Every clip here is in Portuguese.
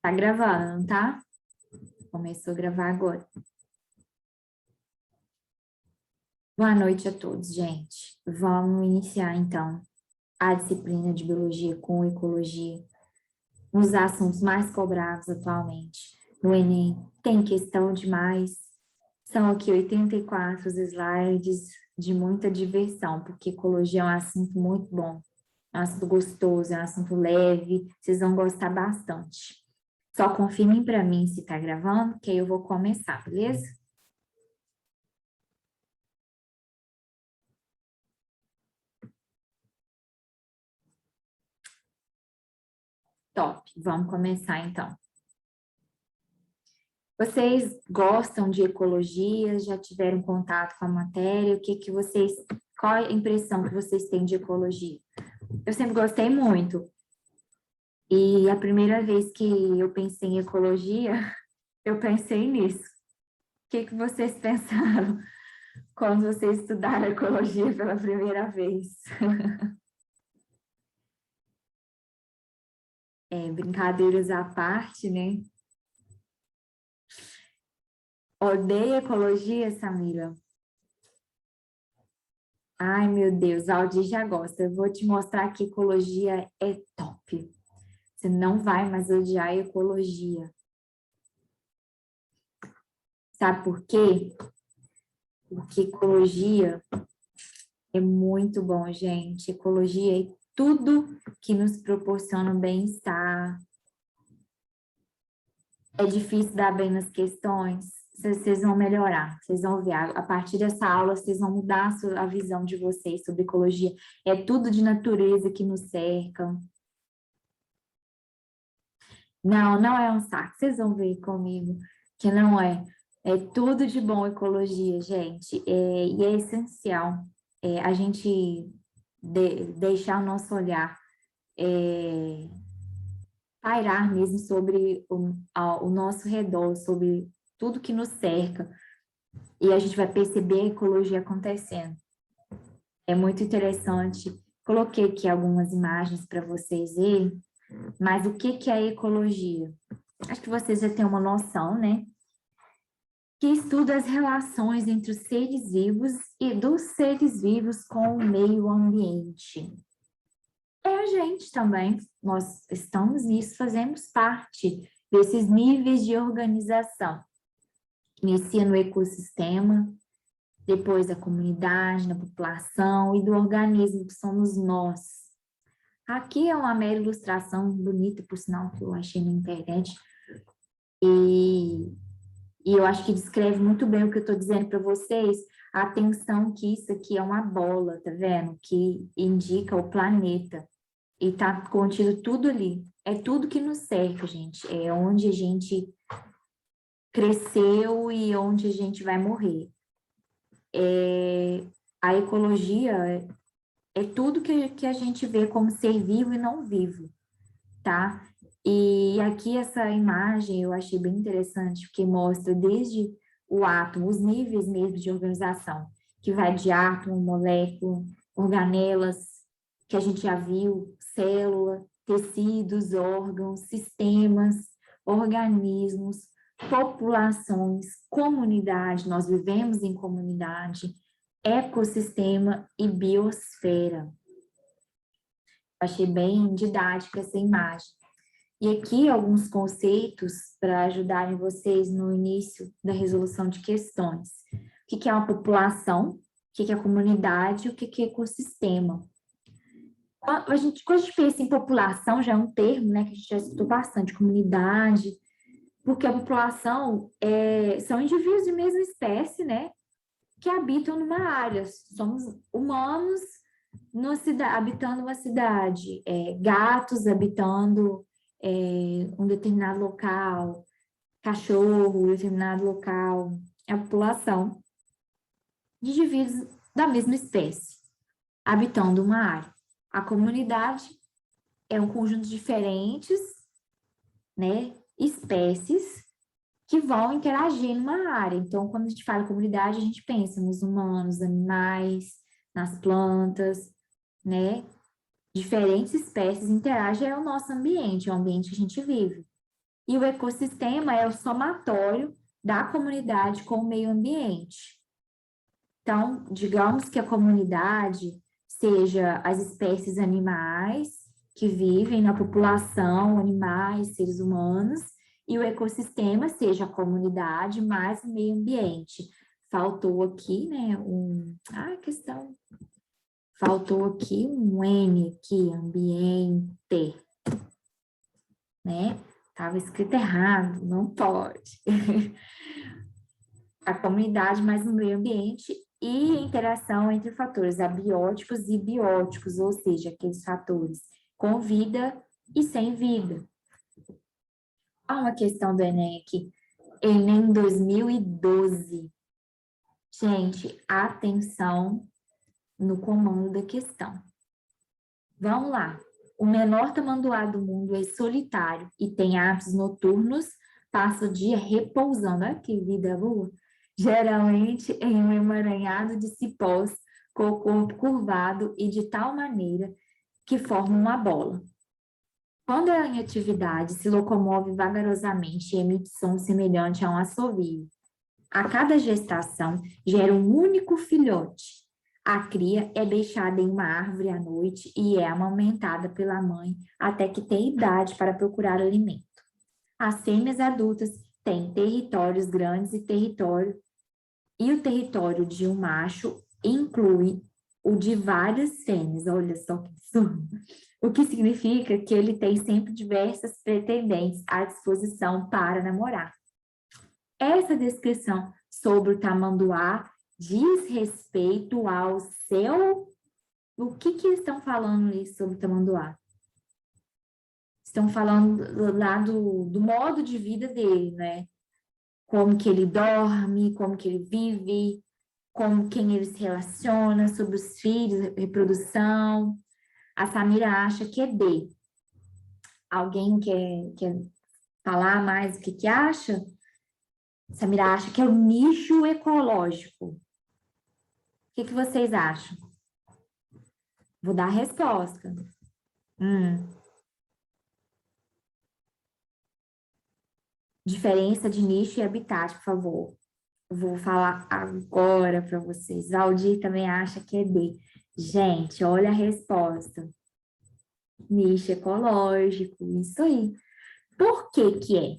Tá gravando, tá? Começou a gravar agora. Boa noite a todos, gente. Vamos iniciar, então, a disciplina de Biologia com Ecologia, um dos assuntos mais cobrados atualmente no Enem. Tem questão demais. São aqui 84 slides de muita diversão, porque Ecologia é um assunto muito bom, é um assunto gostoso, é um assunto leve, vocês vão gostar bastante. Só confirmem para mim se tá gravando, que aí eu vou começar, beleza? Top, vamos começar então. Vocês gostam de ecologia? Já tiveram contato com a matéria? Qual é a impressão que vocês têm de ecologia? Eu sempre gostei muito. E a primeira vez que eu pensei em ecologia, eu pensei nisso. O que vocês pensaram quando vocês estudaram ecologia pela primeira vez? Brincadeiras à parte, né? Odeia ecologia, Samira? Ai, meu Deus, a Aldi já gosta. Eu vou te mostrar que ecologia é top. Você não vai mais odiar a ecologia. Sabe por quê? Porque ecologia é muito bom, gente. Ecologia é tudo que nos proporciona bem-estar. É difícil dar bem nas questões. Vocês vão melhorar, vocês vão ver. A partir dessa aula, vocês vão mudar a visão de vocês sobre ecologia. É tudo de natureza que nos cerca. Não, não é um saco. Vocês vão ver comigo que não é. É tudo de bom ecologia, gente. E é essencial a gente deixar o nosso olhar pairar mesmo sobre o nosso redor, sobre tudo que nos cerca. E a gente vai perceber a ecologia acontecendo. É muito interessante. Coloquei aqui algumas imagens para vocês verem, mas o que é a ecologia? Acho que vocês já têm uma noção, né? Que estuda as relações entre os seres vivos e dos seres vivos com o meio ambiente. É a gente também, nós estamos nisso, fazemos parte desses níveis de organização. Inicia no ecossistema, depois da comunidade, da população e do organismo que somos nós. Aqui é uma mera ilustração bonita, por sinal, que eu achei na internet. E eu acho que descreve muito bem o que eu estou dizendo para vocês. Atenção que isso aqui é uma bola, tá vendo? Que indica o planeta. E está contido tudo ali. É tudo que nos cerca, gente. É onde a gente cresceu e onde a gente vai morrer. A ecologia é tudo que a gente vê como ser vivo e não vivo, tá? E aqui essa imagem eu achei bem interessante, porque mostra desde o átomo, os níveis mesmo de organização, que vai de átomo, molécula, organelas, que a gente já viu, célula, tecidos, órgãos, sistemas, organismos, populações, comunidade, nós vivemos em comunidade, ecossistema e biosfera. Achei bem didática essa imagem. E aqui alguns conceitos para ajudarem vocês no início da resolução de questões. O que é uma população? O que é comunidade? O que é ecossistema? Quando a gente pensa em população, já é um termo, né, que a gente já escutou bastante, comunidade, porque a população são indivíduos de mesma espécie, né, que habitam numa área. Somos humanos habitando uma cidade, gatos habitando um determinado local, cachorro em determinado local, é a população de indivíduos da mesma espécie, habitando uma área. A comunidade é um conjunto de diferentes, né, espécies que vão interagir numa área. Então, quando a gente fala comunidade, a gente pensa nos humanos, animais, nas plantas, né? Diferentes espécies interagem, é o nosso ambiente, é o ambiente que a gente vive. E o ecossistema é o somatório da comunidade com o meio ambiente. Então, digamos que a comunidade seja as espécies animais que vivem na população, animais, seres humanos, e o ecossistema seja a comunidade mais o meio ambiente. Faltou aqui, né, questão. Faltou aqui um N aqui, ambiente, né? Estava escrito errado, não pode. A comunidade mais o meio ambiente e a interação entre fatores abióticos e bióticos, ou seja, aqueles fatores com vida e sem vida. Há uma questão do Enem aqui, Enem 2012. Gente, atenção no comando da questão. Vamos lá. O menor tamanduá do mundo é solitário e tem hábitos noturnos, passa o dia repousando. Olha que vida boa! Geralmente em um emaranhado de cipós, com o corpo curvado e de tal maneira que forma uma bola. Quando é em atividade, se locomove vagarosamente e emite som semelhante a um assovio. A cada gestação, gera um único filhote. A cria é deixada em uma árvore à noite e é amamentada pela mãe até que tem idade para procurar alimento. As fêmeas adultas têm territórios grandes e o território de um macho inclui o de várias fêmeas. Olha só que absurdo. O que significa que ele tem sempre diversas pretendentes à disposição para namorar. Essa descrição sobre o tamanduá diz respeito ao seu... O que estão falando ali sobre o tamanduá? Estão falando lá do modo de vida dele, né? Como que ele dorme, como que ele vive, como quem ele se relaciona, sobre os filhos, reprodução. A Samira acha que é D. Alguém quer falar mais o que acha? Samira acha que é o nicho ecológico. O que vocês acham? Vou dar a resposta. Diferença de nicho e habitat, por favor. Vou falar agora para vocês. Aldir também acha que é D. Gente, olha a resposta. Nicho ecológico, isso aí. Por que que é?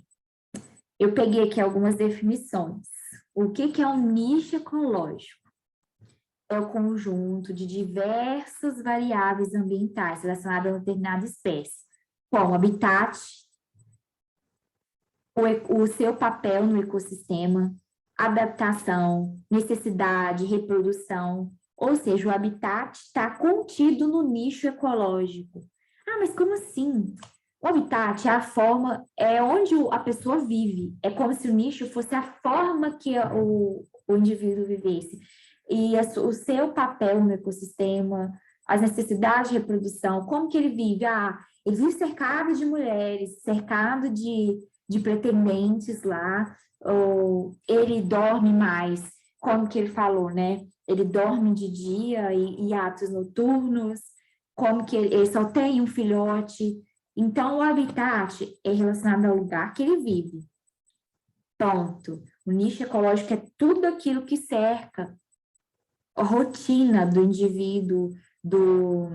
Eu peguei aqui algumas definições. O que é um nicho ecológico? É o conjunto de diversas variáveis ambientais relacionadas a determinada espécie, como habitat, o seu papel no ecossistema, adaptação, necessidade, reprodução, ou seja, o habitat está contido no nicho ecológico. Ah, mas como assim? O habitat é a forma, é onde a pessoa vive, é como se o nicho fosse a forma que o indivíduo vivesse. E o seu papel no ecossistema, as necessidades de reprodução, como que ele vive? Ah, ele vive cercado de mulheres, cercado de pretendentes lá, ou ele dorme mais, como que ele falou, né? Ele dorme de dia e atos noturnos, como que ele só tem um filhote. Então, o habitat é relacionado ao lugar que ele vive. Ponto. O nicho ecológico é tudo aquilo que cerca a rotina do indivíduo, do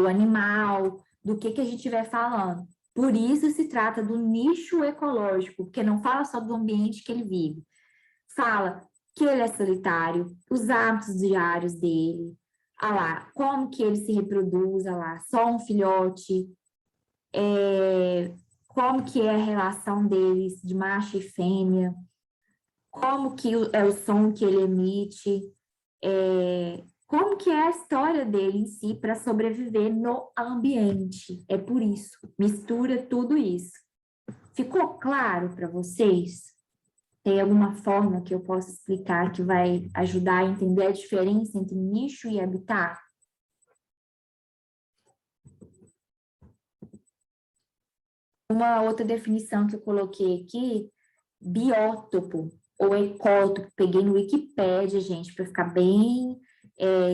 animal, do que a gente estiver falando. Por isso se trata do nicho ecológico, porque não fala só do ambiente que ele vive. Fala que ele é solitário, os hábitos diários dele, lá, como que ele se reproduz, lá, só um filhote, como que é a relação deles de macho e fêmea, como que é o som que ele emite, como que é a história dele em si para sobreviver no ambiente. É por isso, mistura tudo isso. Ficou claro para vocês? Tem alguma forma que eu possa explicar que vai ajudar a entender a diferença entre nicho e habitat? Uma outra definição que eu coloquei aqui, biótopo ou ecótopo, peguei no Wikipédia, gente, para ficar bem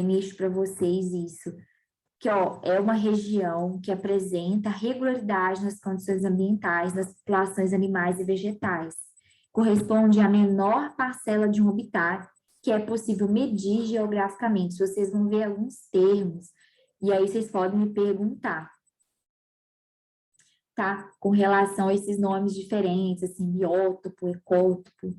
nicho para vocês isso. que ó, é uma região que apresenta regularidade nas condições ambientais, nas populações animais e vegetais. Corresponde à menor parcela de um habitat que é possível medir geograficamente. Vocês vão ver alguns termos, e aí vocês podem me perguntar, tá? Com relação a esses nomes diferentes, assim, biótopo, ecótopo.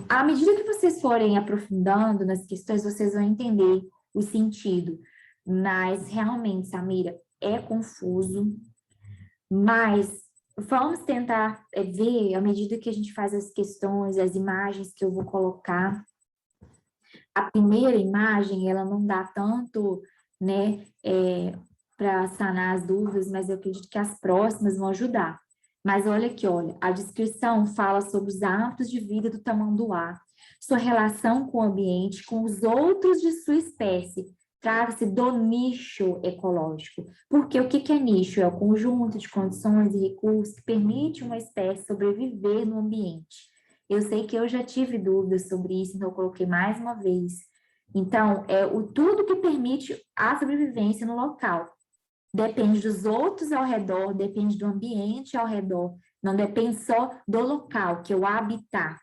À medida que vocês forem aprofundando nas questões, vocês vão entender o sentido. Mas realmente, Samira, é confuso, mas vamos tentar ver, à medida que a gente faz as questões, as imagens que eu vou colocar. A primeira imagem, ela não dá tanto, né, para sanar as dúvidas, mas eu acredito que as próximas vão ajudar. Mas olha aqui, olha, a descrição fala sobre os hábitos de vida do tamanduá, sua relação com o ambiente, com os outros de sua espécie. Trata-se do nicho ecológico. Porque o que é nicho? É o conjunto de condições e recursos que permite uma espécie sobreviver no ambiente. Eu sei que eu já tive dúvidas sobre isso, então eu coloquei mais uma vez. Então, é o tudo que permite a sobrevivência no local. Depende dos outros ao redor, depende do ambiente ao redor, não depende só do local, que é o habitat.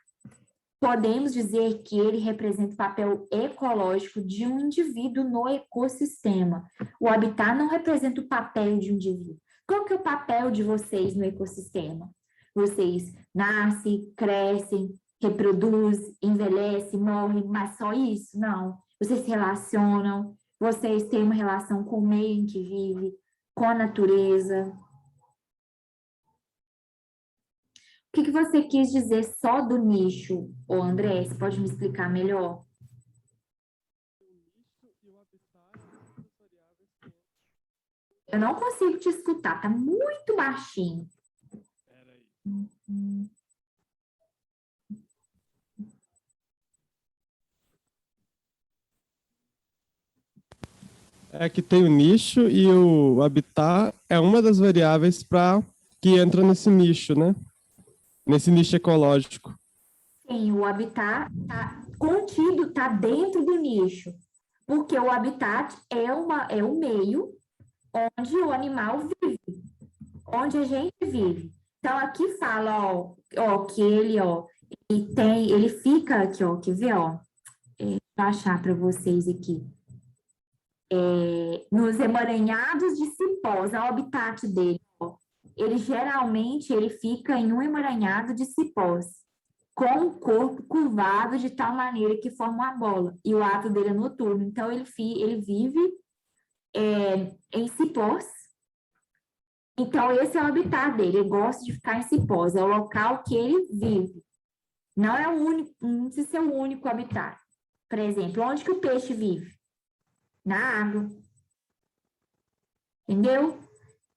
Podemos dizer que ele representa o papel ecológico de um indivíduo no ecossistema. O habitat não representa o papel de um indivíduo. Qual que é o papel de vocês no ecossistema? Vocês nascem, crescem, reproduzem, envelhecem, morrem, mas só isso? Não. Vocês se relacionam, vocês têm uma relação com o meio em que vive, com a natureza. O que você quis dizer só do nicho, ô André? Você pode me explicar melhor? Eu não consigo te escutar, tá muito baixinho. É que tem o nicho e o habitat é uma das variáveis para que entra nesse nicho, né? Nesse nicho ecológico. Sim, o habitat tá contido, tá dentro do nicho, porque o habitat é o meio onde o animal vive, onde a gente vive. Então, aqui fala, que ele fica aqui, ó, quer ver, ó, vou achar para vocês aqui. Nos emaranhados de cipós, é o habitat dele, ó. Ele fica em um emaranhado de cipós, com o corpo curvado de tal maneira que forma uma bola, e o ato dele é noturno. Então, ele vive em cipós. Então, esse é o habitat dele, ele gosta de ficar em cipós, é o local que ele vive. Não é o único, não precisa ser o único habitat. Por exemplo, onde que o peixe vive? Na água. Entendeu?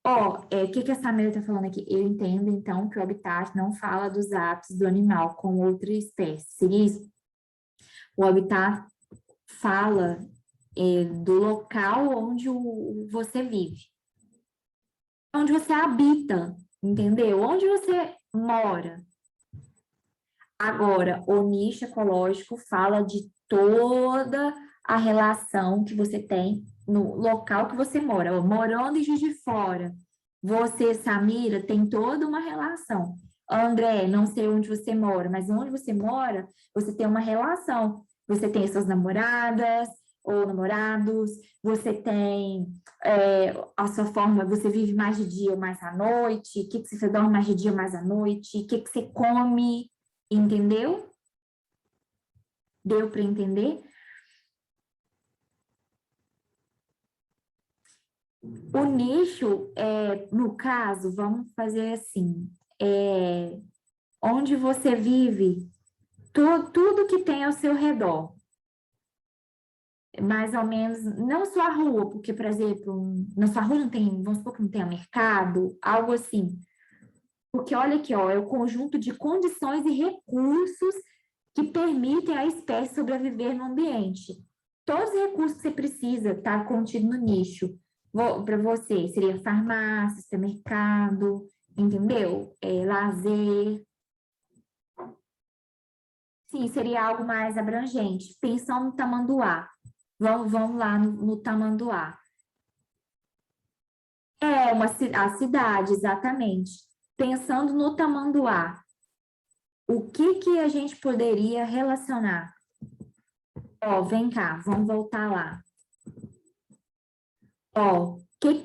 Ó, o que a Samira está falando aqui? Eu entendo, então, que o habitat não fala dos atos do animal com outra espécie. Seria isso? O habitat fala do local onde você vive, onde você habita, entendeu? Onde você mora. Agora, o nicho ecológico fala de toda a relação que você tem no local que você mora. Morando em Juiz de Fora, você, Samira, tem toda uma relação. André, não sei onde você mora, mas onde você mora, você tem uma relação. Você tem suas namoradas ou namorados, você tem a sua forma, você vive mais de dia ou mais à noite, o que você dorme mais de dia ou mais à noite, o que você come. Entendeu? Deu para entender? O nicho, no caso, vamos fazer assim, onde você vive, tudo que tem ao seu redor, mais ou menos, não só a rua, porque, por exemplo, na sua rua não tem, vamos supor que não tenha mercado, algo assim. Porque olha aqui, ó, é o conjunto de condições e recursos que permitem à espécie sobreviver no ambiente. Todos os recursos que você precisa estar contido no nicho. Para você, seria farmácia, supermercado, entendeu? Lazer. Sim, seria algo mais abrangente. Pensando no tamanduá. Vamos lá no tamanduá. a cidade, exatamente. Pensando no tamanduá, o que a gente poderia relacionar? Ó, vem cá, vamos voltar lá. Ó,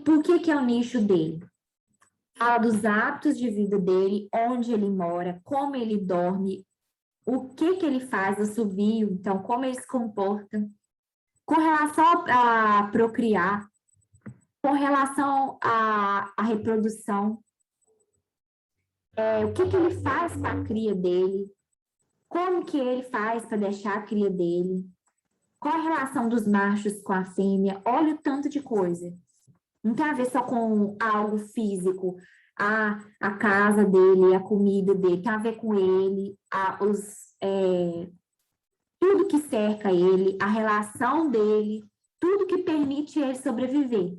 por que é o nicho dele? Fala dos hábitos de vida dele, onde ele mora, como ele dorme, o que ele faz, assobio, então, como ele se comporta. Com relação a procriar, com relação à reprodução, o que ele faz com a cria dele, como que ele faz para deixar a cria dele, qual a relação dos machos com a fêmea, olha o tanto de coisa. Não tem a ver só com algo físico, a casa dele, a comida dele, tem a ver com ele, tudo que cerca ele, a relação dele, tudo que permite ele sobreviver.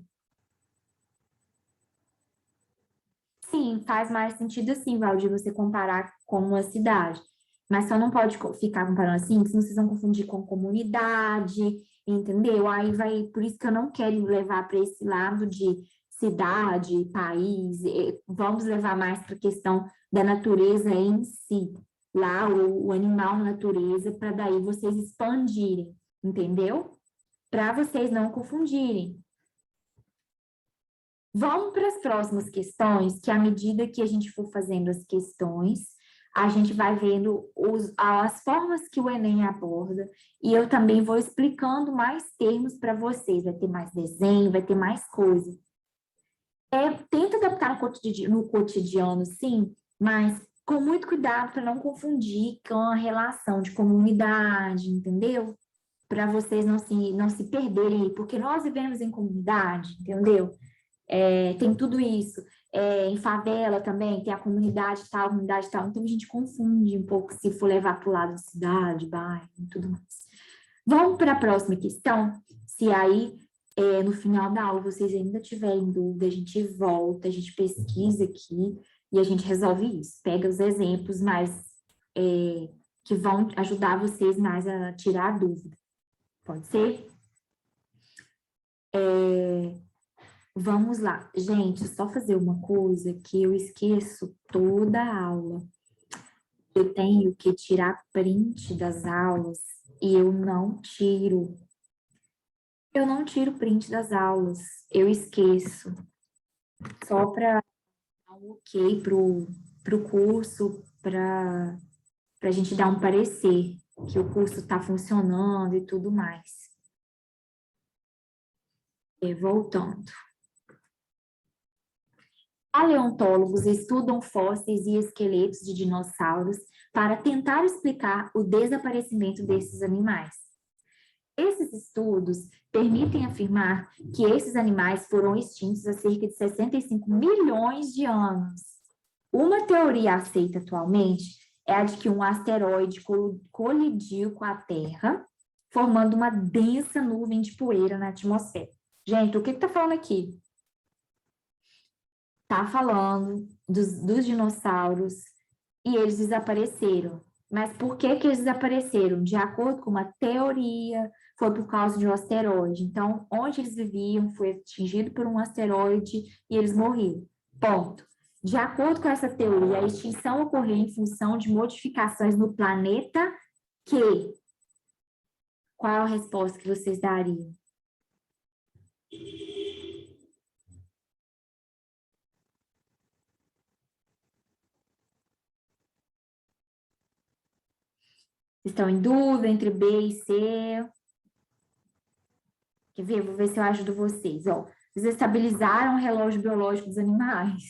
Sim, faz mais sentido assim, Valdir, você comparar com uma cidade. Mas só não pode ficar comparando assim, senão vocês vão confundir com comunidade, entendeu? Aí vai, por isso que eu não quero levar para esse lado de cidade, país, vamos levar mais para a questão da natureza em si, lá o animal natureza, para daí vocês expandirem, entendeu? Para vocês não confundirem. Vamos para as próximas questões, que à medida que a gente for fazendo as questões, a gente vai vendo as formas que o Enem aborda, e eu também vou explicando mais termos para vocês, vai ter mais desenho, vai ter mais coisa. Tenta adaptar no cotidiano, sim, mas com muito cuidado para não confundir com a relação de comunidade, entendeu? Para vocês não se perderem, porque nós vivemos em comunidade, entendeu? Tem tudo isso. Em favela também, tem a comunidade tal, então a gente confunde um pouco se for levar para o lado de cidade, bairro e tudo mais. Vamos para a próxima questão, se aí no final da aula vocês ainda tiverem dúvida, a gente volta, a gente pesquisa aqui e a gente resolve isso. Pega os exemplos mais que vão ajudar vocês mais a tirar a dúvida. Pode ser? Vamos lá. Gente, só fazer uma coisa que eu esqueço toda a aula. Eu tenho que tirar print das aulas e eu não tiro. Eu não tiro print das aulas. Eu esqueço. Só para dar um ok pro curso, para a gente dar um parecer que o curso está funcionando e tudo mais. Voltando. Paleontólogos estudam fósseis e esqueletos de dinossauros para tentar explicar o desaparecimento desses animais. Esses estudos permitem afirmar que esses animais foram extintos há cerca de 65 milhões de anos. Uma teoria aceita atualmente é a de que um asteroide colidiu com a Terra, formando uma densa nuvem de poeira na atmosfera. Gente, o que está falando aqui? Está falando dos dinossauros e eles desapareceram. Mas por que eles desapareceram? De acordo com uma teoria, foi por causa de um asteroide. Então, onde eles viviam foi atingido por um asteroide e eles morreram. Ponto. De acordo com essa teoria, a extinção ocorreu em função de modificações no planeta que... Qual é a resposta que vocês dariam? Estão em dúvida entre B e C? Quer ver? Vou ver se eu ajudo vocês. Ó, desestabilizaram o relógio biológico dos animais.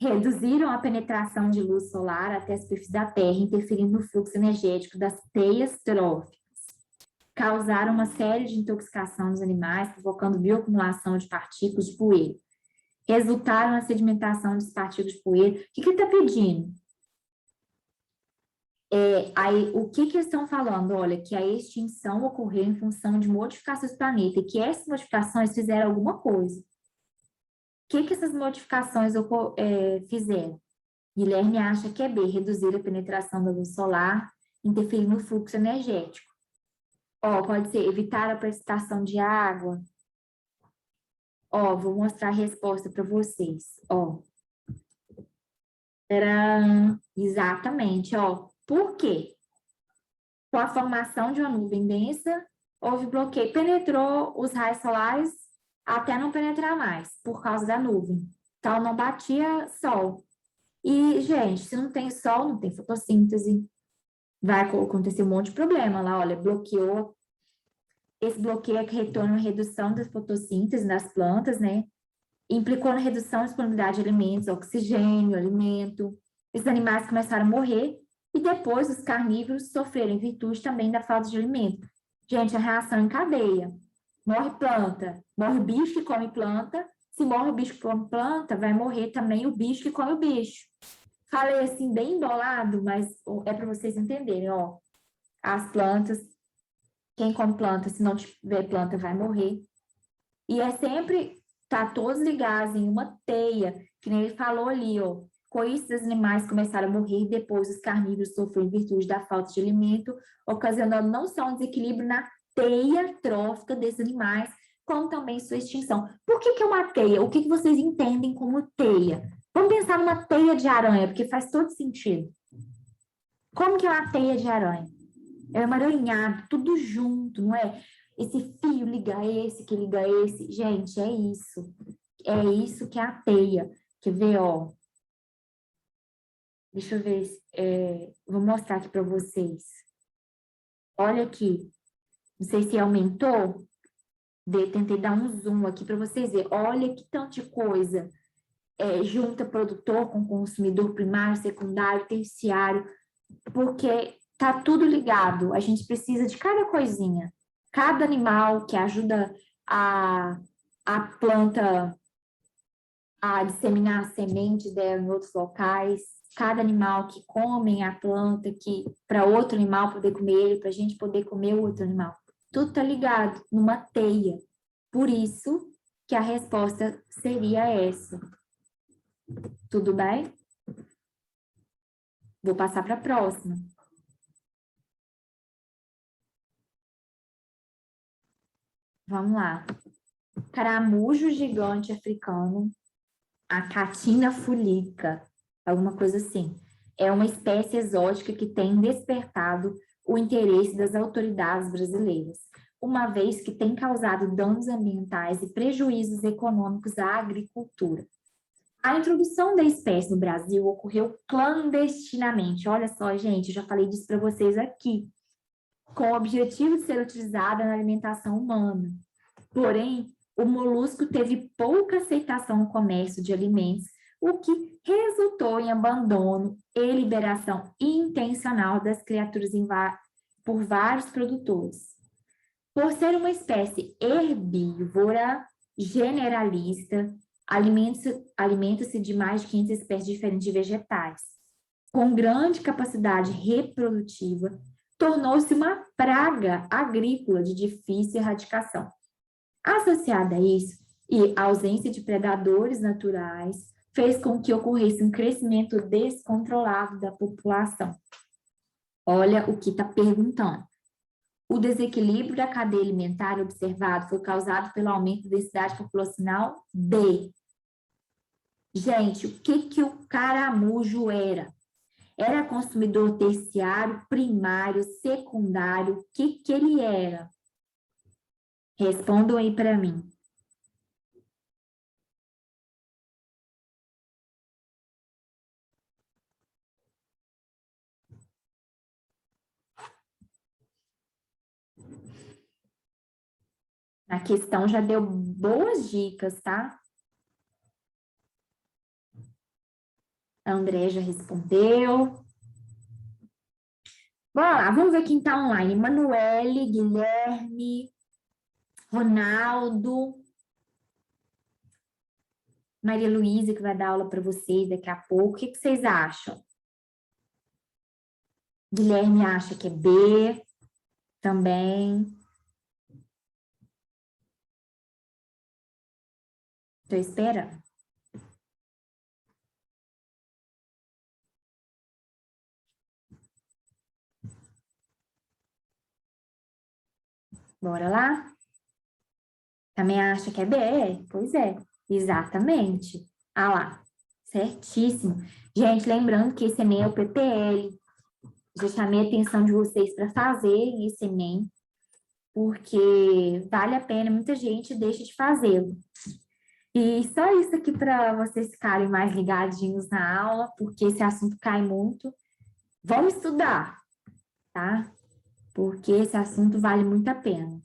Reduziram a penetração de luz solar até a superfície da Terra, interferindo no fluxo energético das teias tróficas. Causaram uma série de intoxicação nos animais, provocando bioacumulação de partículas de poeira. Resultaram na sedimentação das partículas de poeira. O que ele está pedindo? Aí, o que eles estão falando? Olha, que a extinção ocorreu em função de modificações do planeta e que essas modificações fizeram alguma coisa. O que essas modificações fizeram? Guilherme acha que é B, reduzir a penetração da luz solar, interferir no fluxo energético. Pode ser evitar a precipitação de água, Ó, vou mostrar a resposta para vocês. Ó, era exatamente, ó. Por quê? Com a formação de uma nuvem densa, houve bloqueio, penetrou os raios solares até não penetrar mais, por causa da nuvem. Então, não batia sol. E, gente, se não tem sol, não tem fotossíntese, vai acontecer um monte de problema lá, olha, bloqueou. Esse bloqueio é que retorna a redução da fotossíntese nas plantas, né? Implicou na redução da disponibilidade de alimentos, oxigênio, alimento. Esses animais começaram a morrer e depois os carnívoros sofreram em virtude também da falta de alimento. Gente, a reação em cadeia. Morre planta, morre o bicho que come planta. Se morre o bicho que come planta, vai morrer também o bicho que come o bicho. Falei assim, bem embolado, mas é para vocês entenderem, ó. As plantas, quem come planta, se não tiver planta, vai morrer. E é sempre, tá todos ligados em uma teia, que nem ele falou ali, ó. Com isso, os animais começaram a morrer, depois os carnívoros sofreram em virtude da falta de alimento, ocasionando não só um desequilíbrio na teia trófica desses animais, como também sua extinção. Por que que é uma teia? O que que vocês entendem como teia? Vamos pensar numa teia de aranha, porque faz todo sentido. Como que é uma teia de aranha? É emaranhado, tudo junto, não é? Esse fio liga esse, que liga esse. Gente, é isso. É isso que é a teia. Quer ver, ó? Deixa eu ver. Vou mostrar aqui para vocês. Olha aqui. Não sei se aumentou. Tentei dar um zoom aqui para vocês verem. Olha que tanto de coisa. Junta produtor com consumidor primário, secundário, terciário. Porque tá tudo ligado. A gente precisa de cada coisinha. Cada animal que ajuda a planta a disseminar a semente dela em outros locais, cada animal que come a planta, que para outro animal poder comer ele, para a gente poder comer o outro animal. Tudo está ligado numa teia. Por isso que a resposta seria essa. Tudo bem? Vou passar para a próxima. Vamos lá. Caramujo gigante africano, a Catina fulica, alguma coisa assim. É uma espécie exótica que tem despertado o interesse das autoridades brasileiras, uma vez que tem causado danos ambientais e prejuízos econômicos à agricultura. A introdução da espécie no Brasil ocorreu clandestinamente. Olha só, gente, eu já falei disso para vocês aqui, com o objetivo de ser utilizada na alimentação humana. Porém, o molusco teve pouca aceitação no comércio de alimentos, o que resultou em abandono e liberação intencional das criaturas por vários produtores. Por ser uma espécie herbívora generalista, alimenta-se de mais de 500 espécies diferentes de vegetais. Com grande capacidade reprodutiva, tornou-se uma praga agrícola de difícil erradicação. Associada a isso, e a ausência de predadores naturais, fez com que ocorresse um crescimento descontrolado da população. Olha o que está perguntando. O desequilíbrio da cadeia alimentar observado foi causado pelo aumento da densidade populacional de... Gente, o que que o caramujo era? Era consumidor terciário, primário, secundário? O que que ele era? Respondam aí para mim. A questão já deu boas dicas, tá? A André já respondeu. Bora lá, vamos ver quem está online. Emanuele, Guilherme, Ronaldo, Maria Luísa, que vai dar aula para vocês daqui a pouco. O que que vocês acham? Guilherme acha que é B também. Estou esperando. Bora lá? Também acha que é B? Pois é, exatamente. Ah lá, certíssimo. Gente, lembrando que esse Enem é o PPL. Já chamei a atenção de vocês para fazerem esse Enem, porque vale a pena, muita gente deixa de fazê-lo. E só isso aqui para vocês ficarem mais ligadinhos na aula, porque esse assunto cai muito. Vamos estudar, tá? Porque esse assunto vale muito a pena.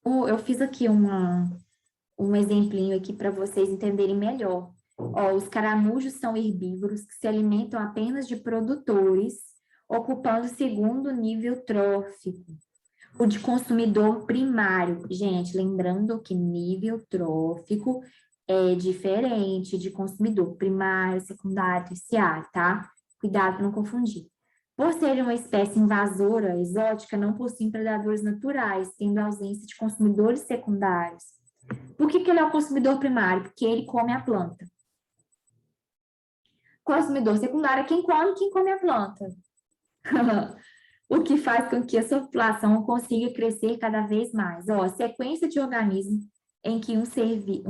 Eu fiz aqui um exemplinho aqui para vocês entenderem melhor. Ó, os caramujos são herbívoros que se alimentam apenas de produtores, ocupando o segundo nível trófico, o de consumidor primário. Gente, lembrando que nível trófico é diferente de consumidor primário, secundário, terciário, tá? Cuidado para não confundir. Por ser uma espécie invasora, exótica, não possuem predadores naturais, tendo ausência de consumidores secundários. Por que ele é o consumidor primário? Porque ele come a planta. Consumidor secundário é quem come a planta. O que faz com que a sua população consiga crescer cada vez mais. Ó, sequência de organismos em que um serve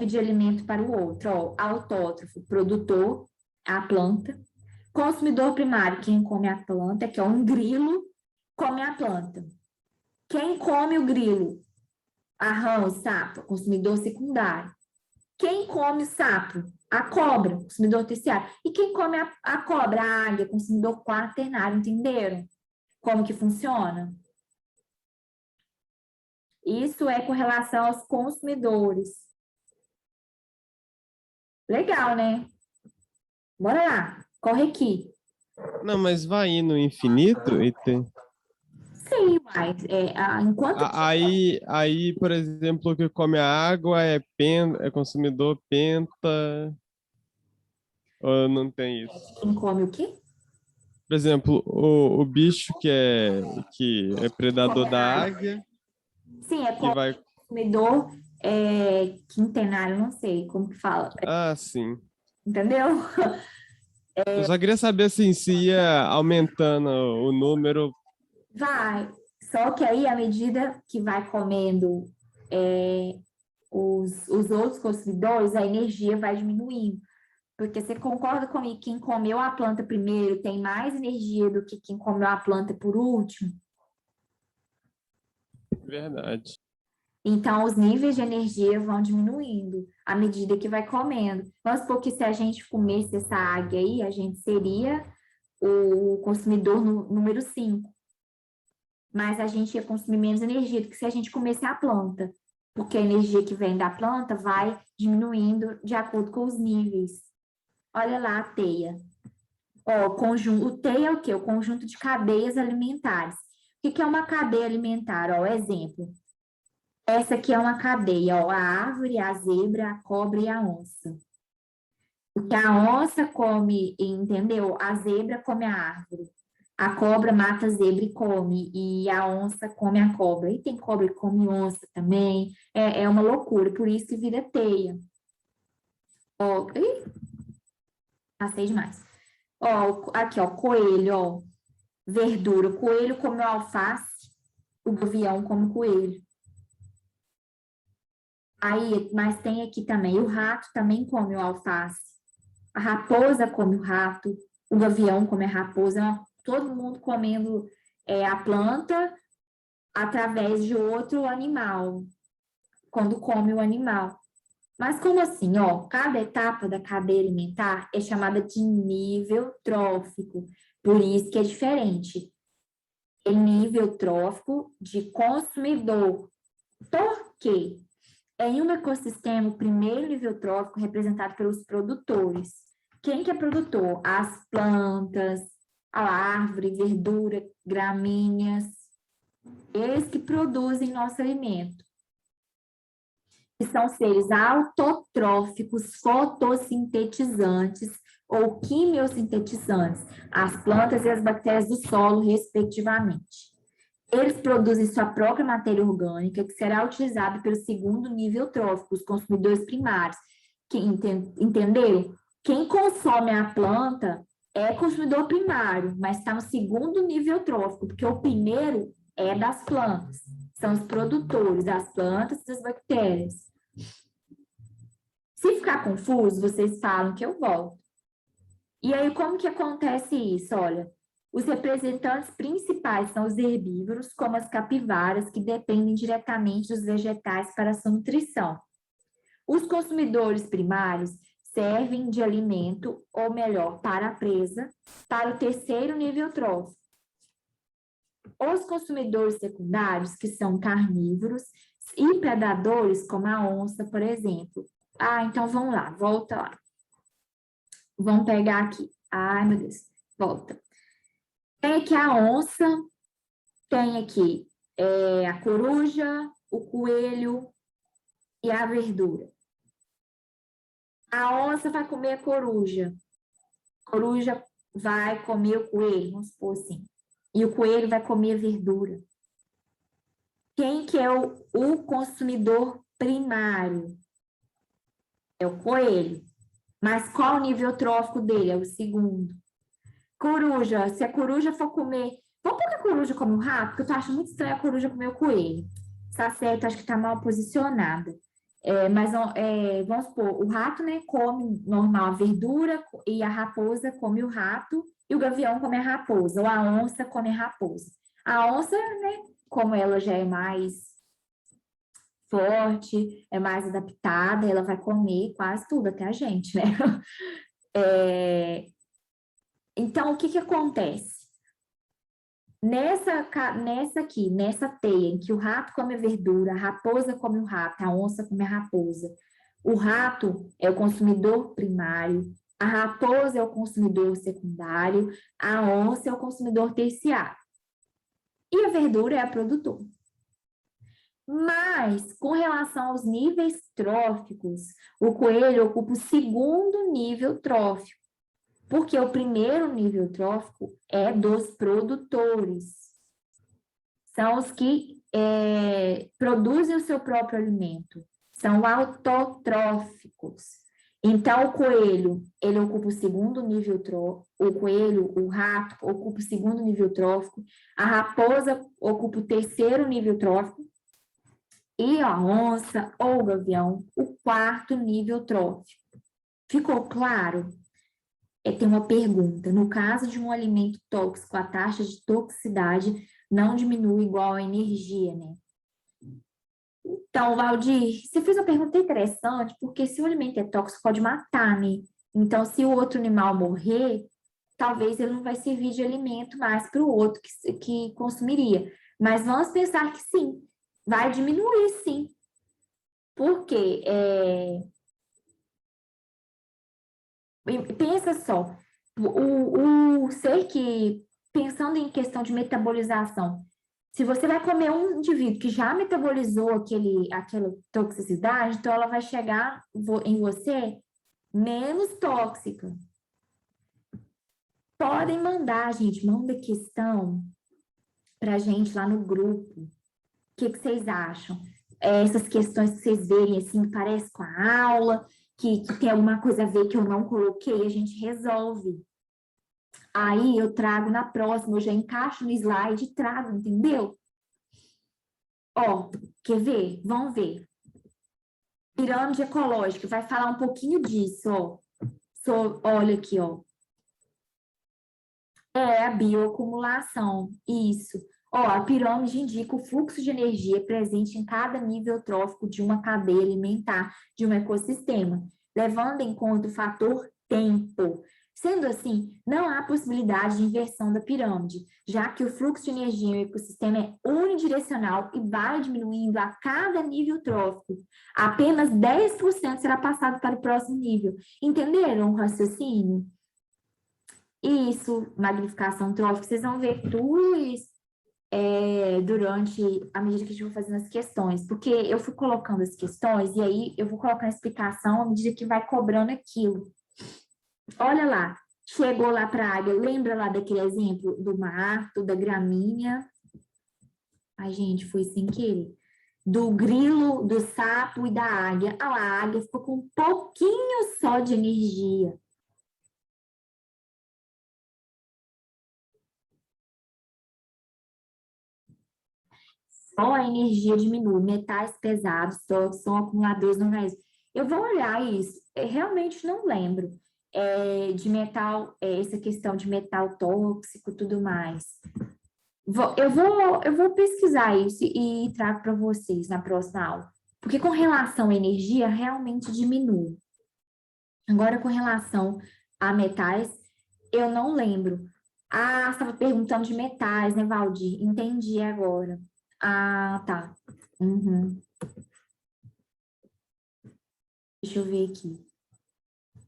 de alimento para o outro. Ó, autótrofo, produtor, a planta. Consumidor primário, quem come a planta, que é um grilo, come a planta. Quem come o grilo? A rã, o sapo, consumidor secundário. Quem come o sapo? A cobra, consumidor terciário. E quem come a cobra? A águia, consumidor quaternário, entenderam? Como que funciona? Isso é com relação aos consumidores. Legal, né? Bora lá, corre aqui. Não, mas vai ir no infinito e tem. Sim, mas enquanto... Aí, por exemplo, o que come a água é consumidor penta, ou não tem isso? Quem come o quê? Por exemplo, o bicho que é predador da águia, Sim, é que vai... consumidor quintenário, não sei como que fala. Ah, sim. Entendeu? Eu só queria saber assim, se ia aumentando o número. Vai. Só que aí, à medida que vai comendo os outros consumidores, a energia vai diminuindo. Porque você concorda comigo que quem comeu a planta primeiro tem mais energia do que quem comeu a planta por último? Verdade. Então, os níveis de energia vão diminuindo à medida que vai comendo. Vamos supor que se a gente comesse essa águia aí, a gente seria o consumidor número 5. Mas a gente ia consumir menos energia do que se a gente comesse a planta. Porque a energia que vem da planta vai diminuindo de acordo com os níveis. Olha lá a teia. Ó, o teia é o quê? O conjunto de cadeias alimentares. O que é uma cadeia alimentar? Ó, exemplo. Essa aqui é uma cadeia, ó, a árvore, a zebra, a cobra e a onça. O que a onça come, entendeu? A zebra come a árvore. A cobra mata a zebra e come, e a onça come a cobra. E tem cobra que come onça também. É uma loucura, por isso que vira teia. Ó, passei demais. Ó, aqui, ó, coelho, ó, verdura. O coelho come o alface, o gavião come o coelho. Aí, mas tem aqui também, o rato também come o alface. A raposa come o rato, o gavião come a raposa, todo mundo comendo a planta através de outro animal, quando come o animal. Mas como assim, ó, cada etapa da cadeia alimentar é chamada de nível trófico, por isso que é diferente. É nível trófico de consumidor. Por quê? Em um ecossistema, o primeiro nível trófico é representado pelos produtores. Quem que é produtor? As plantas, a árvore, verdura, gramíneas. Eles que produzem nosso alimento. Que são seres autotróficos, fotossintetizantes ou quimiosintetizantes, as plantas e as bactérias do solo, respectivamente. Eles produzem sua própria matéria orgânica, que será utilizada pelo segundo nível trófico, os consumidores primários. Entenderam? Quem consome a planta é consumidor primário, mas está no segundo nível trófico, porque o primeiro é das plantas, São os produtores das plantas e das bactérias. Se ficar confuso, vocês falam que eu volto. E aí, como que acontece isso? Olha, os representantes principais são os herbívoros, como as capivaras, que dependem diretamente dos vegetais para sua nutrição. Os consumidores primários servem de alimento, ou melhor, para a presa, para o terceiro nível trófico. Os consumidores secundários, que são carnívoros, e predadores, como a onça, por exemplo. Então vamos lá, volta lá. Vamos pegar aqui. Ai, meu Deus, volta. Tem aqui a onça, tem aqui a coruja, o coelho e a verdura. A onça vai comer a coruja vai comer o coelho, vamos supor assim. E o coelho vai comer a verdura. Quem que é o consumidor primário? É o coelho. Mas qual o nível trófico dele? É o segundo. Coruja, se a coruja for comer... Vamos pôr que a coruja come o rato? Porque eu tô achando muito estranho a coruja comer o coelho. Tá certo, acho que tá mal posicionada. Mas vamos supor, o rato, né, come normal a verdura e a raposa come o rato e o gavião come a raposa, ou a onça come a raposa. A onça, né, como ela já é mais forte, é mais adaptada, ela vai comer quase tudo, até a gente, né? Então, o que que acontece? Nessa teia em que o rato come a verdura, a raposa come o rato, a onça come a raposa. O rato é o consumidor primário, a raposa é o consumidor secundário, a onça é o consumidor terciário. E a verdura é a produtora. Mas, com relação aos níveis tróficos, o coelho ocupa o segundo nível trófico, porque o primeiro nível trófico é dos produtores. São os que produzem o seu próprio alimento, são autotróficos. Então, o coelho, ele ocupa o segundo nível trófico, o rato ocupa o segundo nível trófico, a raposa ocupa o terceiro nível trófico, e a onça ou o gavião, o quarto nível trófico. Ficou claro? Tem uma pergunta. No caso de um alimento tóxico, a taxa de toxicidade não diminui igual a energia, né? Então, Valdir, você fez uma pergunta interessante, porque se o alimento é tóxico, pode matar, né? Então, se o outro animal morrer, talvez ele não vai servir de alimento mais para o outro que consumiria. Mas vamos pensar que sim, vai diminuir, sim. Por quê? Pensa só, o ser que, pensando em questão de metabolização, se você vai comer um indivíduo que já metabolizou aquela toxicidade, então ela vai chegar em você menos tóxica. Podem mandar, gente, manda questão pra gente lá no grupo. O que vocês acham? Essas questões que vocês verem, assim, parece com a aula, que tem alguma coisa a ver que eu não coloquei, a gente resolve. Aí eu trago na próxima, eu já encaixo no slide e trago, entendeu? Ó, quer ver? Vamos ver. Pirâmide ecológica, vai falar um pouquinho disso, ó. Olha aqui, ó. A bioacumulação, isso. Ó, a pirâmide indica o fluxo de energia presente em cada nível trófico de uma cadeia alimentar de um ecossistema, levando em conta o fator tempo. Sendo assim, não há possibilidade de inversão da pirâmide, já que o fluxo de energia em um ecossistema é unidirecional e vai diminuindo a cada nível trófico. Apenas 10% será passado para o próximo nível. Entenderam o raciocínio? Isso, magnificação trófica, vocês vão ver tudo isso durante a medida que a gente for fazendo as questões, porque eu fui colocando as questões e aí eu vou colocando a explicação à medida que vai cobrando aquilo. Olha lá, chegou lá para a águia, lembra lá daquele exemplo do marto, da gramínea? Ai, gente, foi sem querer. Do grilo, do sapo e da águia. A águia ficou com um pouquinho só de energia. Ou a energia diminui, metais pesados, tóxicos, são acumuladores no organismo. Eu vou olhar isso, eu realmente não lembro de metal, essa questão de metal tóxico e tudo mais. Eu vou pesquisar isso e trago para vocês na próxima aula. Porque com relação à energia, realmente diminui. Agora, com relação a metais, eu não lembro. Ah, você estava perguntando de metais, né, Valdir? Entendi agora. Ah, tá. Uhum. Deixa eu ver aqui.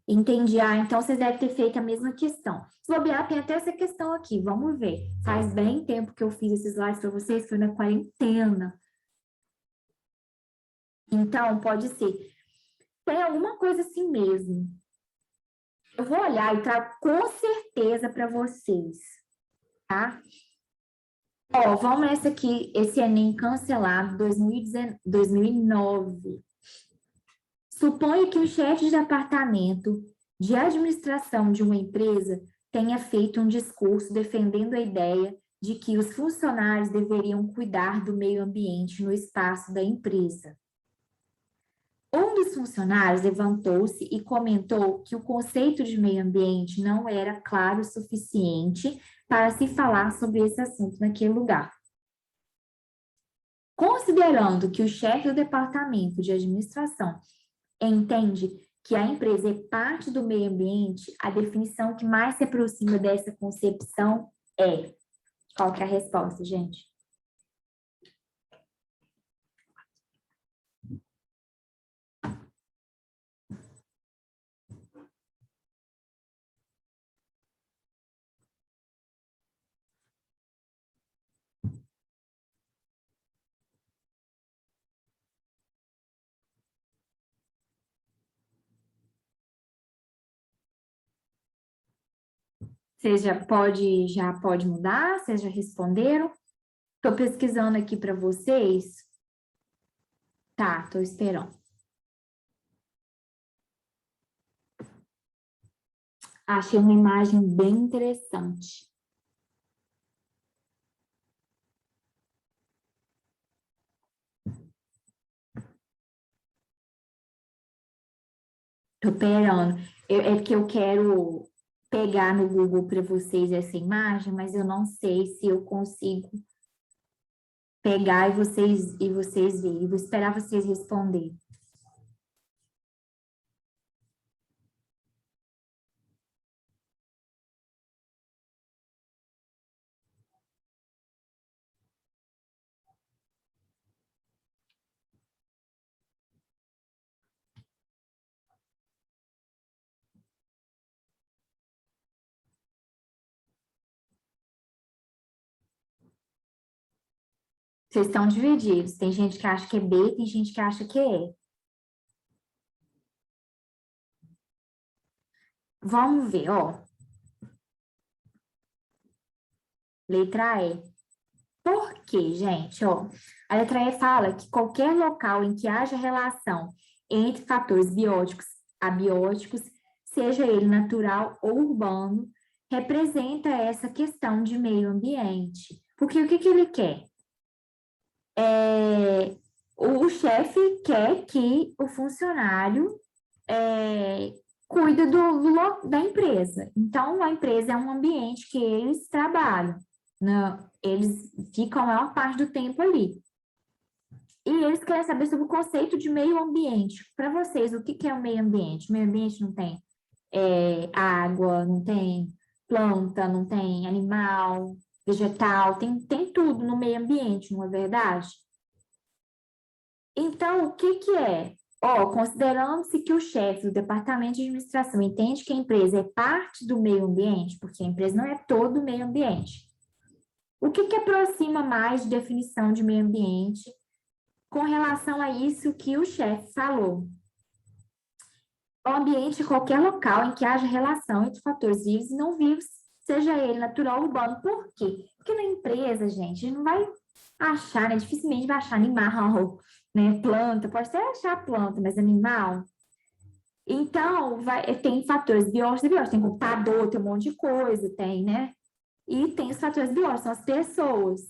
Entendi. Ah, então vocês devem ter feito a mesma questão. Se bobear, tem até essa questão aqui. Vamos ver. Faz bem tempo que eu fiz esses slides para vocês, foi na quarentena. Então, pode ser. Tem alguma coisa assim mesmo. Eu vou olhar e trago com certeza para vocês, tá? Ó, vamos nessa aqui, esse Enem cancelado 2009. Suponha que o chefe de departamento de administração de uma empresa tenha feito um discurso defendendo a ideia de que os funcionários deveriam cuidar do meio ambiente no espaço da empresa. Um dos funcionários levantou-se e comentou que o conceito de meio ambiente não era claro o suficiente para se falar sobre esse assunto naquele lugar. Considerando que o chefe do departamento de administração entende que a empresa é parte do meio ambiente, a definição que mais se aproxima dessa concepção é... Qual que é a resposta, gente? Vocês já pode mudar? Vocês já responderam? Estou pesquisando aqui para vocês. Tá, estou esperando. Achei uma imagem bem interessante. Estou esperando. É que eu quero pegar no Google para vocês essa imagem, mas eu não sei se eu consigo pegar e vocês verem. Vou esperar vocês responderem. Vocês estão divididos. Tem gente que acha que é B, tem gente que acha que é E. Vamos ver, ó. Letra E. Por quê, gente? Ó, a letra E fala que qualquer local em que haja relação entre fatores bióticos, abióticos, seja ele natural ou urbano, representa essa questão de meio ambiente. Porque o que ele quer? O chefe quer que o funcionário cuida da empresa. Então, a empresa é um ambiente que eles trabalham, né? Eles ficam a maior parte do tempo ali. E eles querem saber sobre o conceito de meio ambiente. Para vocês, o que é o meio ambiente? O meio ambiente não tem água, não tem planta, não tem animal, vegetal, tem tudo no meio ambiente, não é verdade? Então, o que é? Considerando-se que o chefe do departamento de administração entende que a empresa é parte do meio ambiente, porque a empresa não é todo o meio ambiente. O que aproxima mais de definição de meio ambiente com relação a isso que o chefe falou? O ambiente é qualquer local em que haja relação entre fatores vivos e não vivos, seja ele natural ou urbano. Por quê? Porque na empresa, gente, a gente não vai achar, né? Dificilmente vai achar animal, né? Planta, pode até achar planta, mas animal. Então, tem fatores biológicos e biológicos. Tem computador, tem um monte de coisa, tem, né? E tem os fatores biológicos, são as pessoas.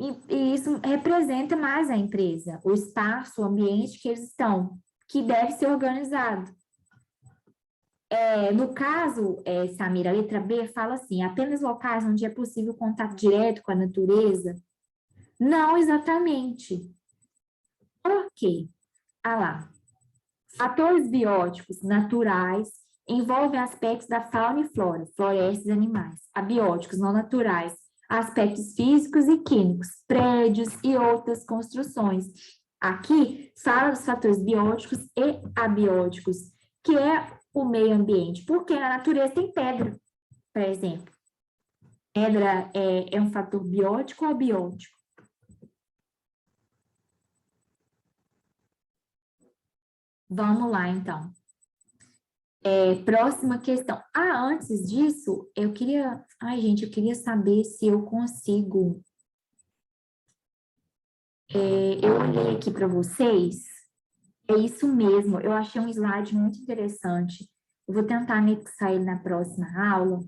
E isso representa mais a empresa, o espaço, o ambiente que eles estão, que deve ser organizado. No caso, Samira, a letra B fala assim, apenas locais onde é possível contato direto com a natureza? Não exatamente. Por quê? Ah lá. Fatores bióticos naturais envolvem aspectos da fauna e flora, florestas e animais. Abióticos não naturais, aspectos físicos e químicos, prédios e outras construções. Aqui fala dos fatores bióticos e abióticos, que é o meio ambiente, porque na natureza tem pedra, por exemplo. Pedra é um fator biótico ou abiótico? Vamos lá, então. Próxima questão. Antes disso, eu queria... Ai, gente, eu queria saber se eu consigo... eu olhei aqui para vocês. É isso mesmo, eu achei um slide muito interessante. Eu vou tentar anexar ele na próxima aula.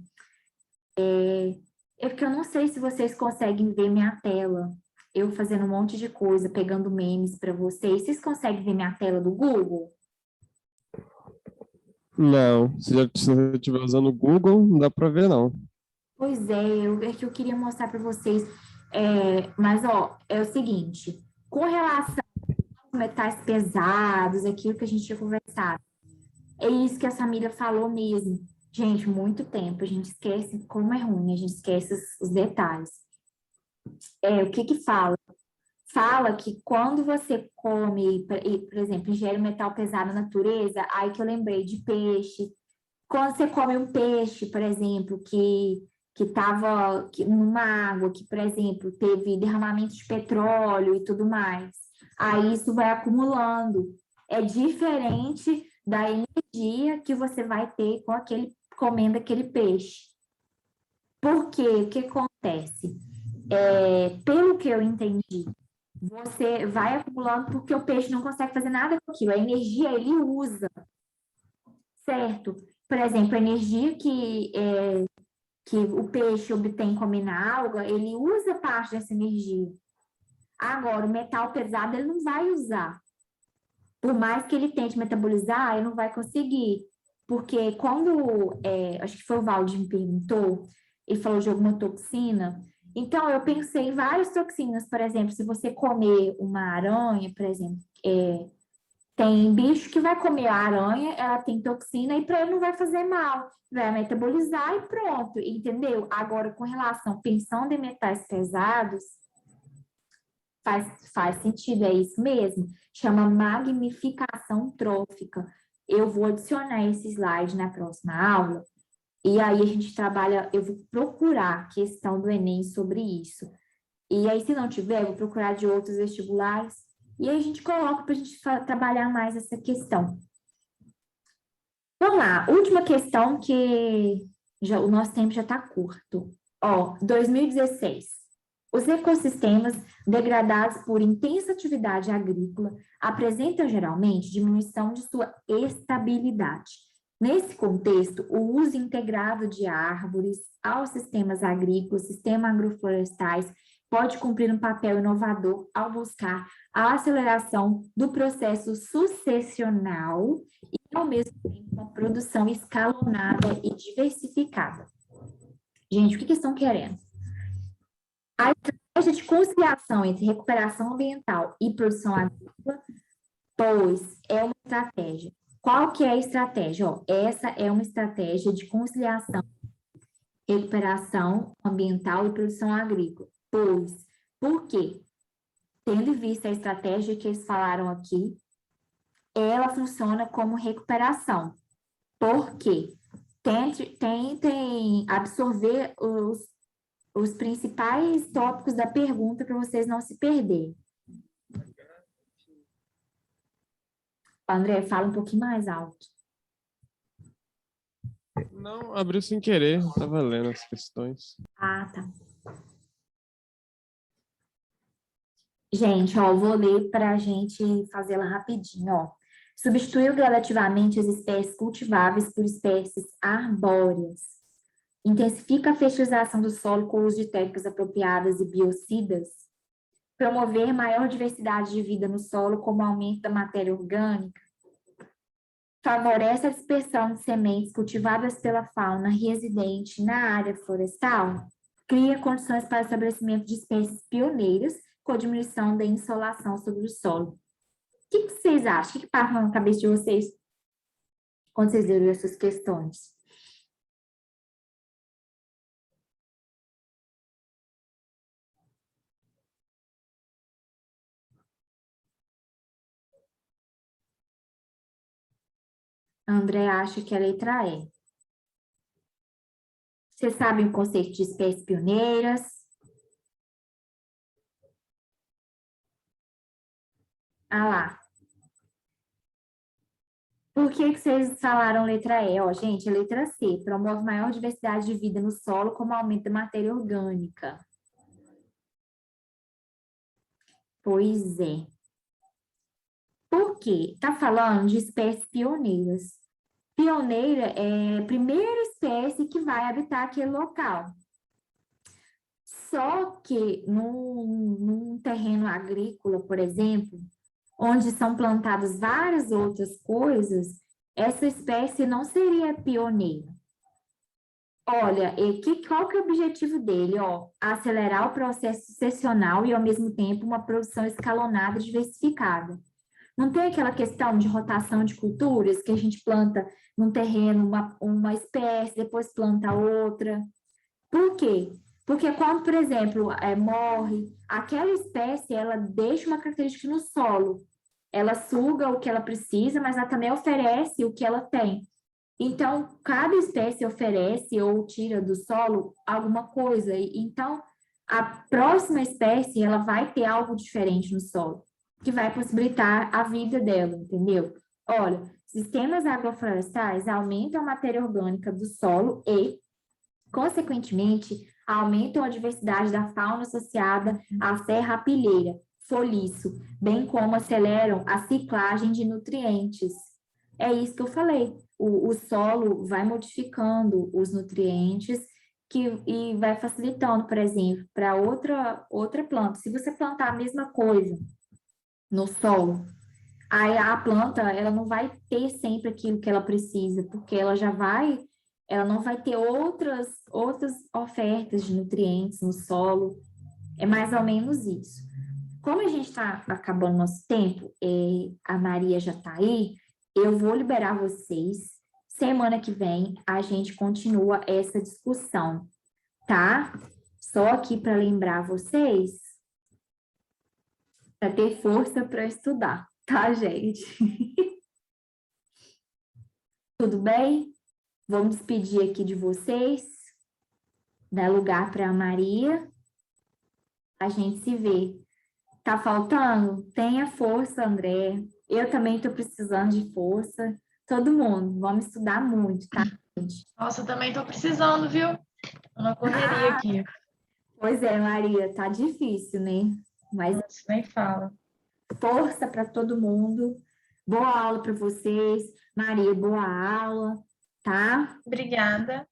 É porque eu não sei se vocês conseguem ver minha tela. Eu fazendo um monte de coisa, pegando memes para vocês. Vocês conseguem ver minha tela do Google? Não, se você estiver usando o Google, não dá para ver, não. Pois é que eu queria mostrar para vocês. Mas, ó, é o seguinte. Com relação aos metais pesados, aquilo que a gente tinha conversado. É isso que a Samira falou mesmo. Gente, muito tempo, a gente esquece como é ruim, a gente esquece os detalhes. O que que fala? Fala que quando você come, por exemplo, ingere um metal pesado na natureza, aí que eu lembrei de peixe. Quando você come um peixe, por exemplo, que estava numa água, que, por exemplo, teve derramamento de petróleo e tudo mais, aí isso vai acumulando. É diferente da energia que você vai ter comendo aquele peixe. Por quê? O que acontece? Pelo que eu entendi, você vai acumulando porque o peixe não consegue fazer nada com aquilo. A energia ele usa, certo? Por exemplo, a energia que o peixe obtém comendo a alga, ele usa parte dessa energia. Agora, o metal pesado, ele não vai usar. Por mais que ele tente metabolizar, ele não vai conseguir. Porque quando, acho que foi o Valdir me perguntou, ele falou de alguma toxina, então eu pensei em várias toxinas, por exemplo, se você comer uma aranha, por exemplo, tem bicho que vai comer a aranha, ela tem toxina e para ele não vai fazer mal, vai metabolizar e pronto, entendeu? Agora, com relação, pensando em metais pesados, faz sentido, é isso mesmo. Chama magnificação trófica. Eu vou adicionar esse slide na próxima aula, e aí a gente trabalha, eu vou procurar a questão do Enem sobre isso. E aí, se não tiver, eu vou procurar de outros vestibulares, e aí a gente coloca para a gente trabalhar mais essa questão. Vamos lá, última questão que o nosso tempo já está curto. 2016. Os ecossistemas degradados por intensa atividade agrícola apresentam geralmente diminuição de sua estabilidade. Nesse contexto, o uso integrado de árvores aos sistemas agrícolas, sistemas agroflorestais, pode cumprir um papel inovador ao buscar a aceleração do processo sucessional e, ao mesmo tempo, uma produção escalonada e diversificada. Gente, o que estão querendo? A estratégia de conciliação entre recuperação ambiental e produção agrícola, pois é uma estratégia. Qual que é a estratégia? Essa é uma estratégia de conciliação, recuperação ambiental e produção agrícola. Pois, por quê? Tendo em vista a estratégia que eles falaram aqui, ela funciona como recuperação. Por quê? Tentem absorver os principais tópicos da pergunta para vocês não se perderem. André, fala um pouquinho mais alto. Não, abriu sem querer, estava lendo as questões. Tá. Gente, vou ler para a gente fazê-la rapidinho, Substituiu gradativamente as espécies cultiváveis por espécies arbóreas. Intensifica a fertilização do solo com o uso de técnicas apropriadas e biocidas. promover maior diversidade de vida no solo, como aumento da matéria orgânica, favorece a dispersão de sementes cultivadas pela fauna residente na área florestal, cria condições para o estabelecimento de espécies pioneiras com a diminuição da insolação sobre o solo. O que vocês acham? O que passa na cabeça de vocês quando vocês leram essas questões? A André acha que é a letra E. Vocês sabem o conceito de espécies pioneiras? Ah lá. Por que vocês falaram letra E? Ó, gente, a letra C. Promove maior diversidade de vida no solo, como aumento da matéria orgânica. Pois é. Por quê? Está falando de espécies pioneiras. Pioneira é a primeira espécie que vai habitar aquele local. Só que num terreno agrícola, por exemplo, onde são plantadas várias outras coisas, essa espécie não seria pioneira. Olha, qual que é o objetivo dele? Ó, acelerar o processo sucessional e, ao mesmo tempo, uma produção escalonada e diversificada. Não tem aquela questão de rotação de culturas, que a gente planta num terreno uma espécie, depois planta outra. Por quê? Porque quando, por exemplo, morre, aquela espécie, ela deixa uma característica no solo. Ela suga o que ela precisa, mas ela também oferece o que ela tem. Então, cada espécie oferece ou tira do solo alguma coisa. Então, a próxima espécie, ela vai ter algo diferente no solo, que vai possibilitar a vida dela, entendeu? Olha, sistemas agroflorestais aumentam a matéria orgânica do solo e, consequentemente, aumentam a diversidade da fauna associada à serrapilheira, foliço, bem como aceleram a ciclagem de nutrientes. É isso que eu falei. O solo vai modificando os nutrientes e vai facilitando, por exemplo, para outra planta. Se você plantar a mesma coisa no solo, aí a planta ela não vai ter sempre aquilo que ela precisa, porque ela não vai ter outras ofertas de nutrientes no solo. É mais ou menos isso. Como a gente está acabando nosso tempo, a Maria já está aí, eu vou liberar vocês. Semana que vem a gente continua essa discussão, tá? Só aqui para lembrar vocês, para ter força para estudar, tá, gente? Tudo bem? Vamos despedir aqui de vocês. Dá lugar para a Maria. A gente se vê. Tá faltando? Tenha força, André. Eu também estou precisando de força. Todo mundo, vamos estudar muito, tá, gente? Nossa, eu também estou precisando, viu? Tô na correria aqui. Pois é, Maria, tá difícil, né? Mas Nossa, nem fala. força para todo mundo. Boa aula para vocês. Maria, boa aula, tá? Obrigada.